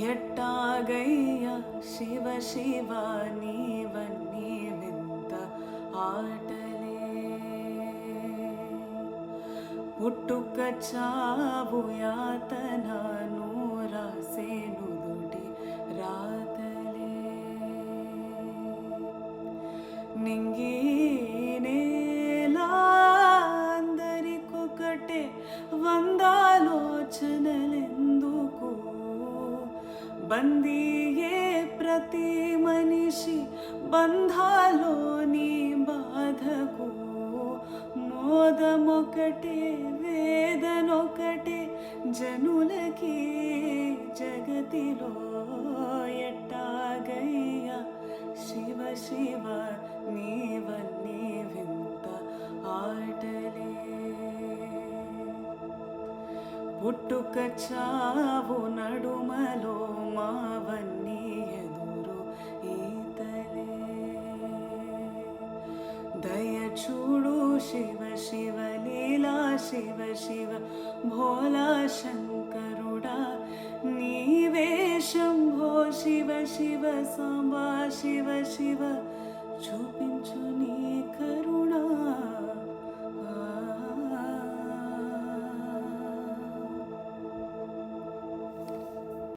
ఎట్టాగయ్యా శివ శివ నీవన్నీ వింత ఆటలే. పుట్టుక చావు యాతన నూరాసే నుదుటి రాతలే. నింగి నేలా అందరికొకటే వందాలోచనలెందుకు. బందీయే ప్రతి మనిషి బంధాలోని బాధకు. మోదమొకటే వేదనొకటే జనులకి జగతిలో. ఎట్టాగయ్యా శివ శివ నీవన్నీ వింత ఆటలే. పుట్టుక చావు నడుమలో మావన్నీ ఎదురు ఈతలే. దయ చూడు శివ శివ లీలా శివ శివ భోలా శంకరుడా. నీవే శంభో శివ శివ సాంబా శివ శివ చూపించు నీ కరుణ.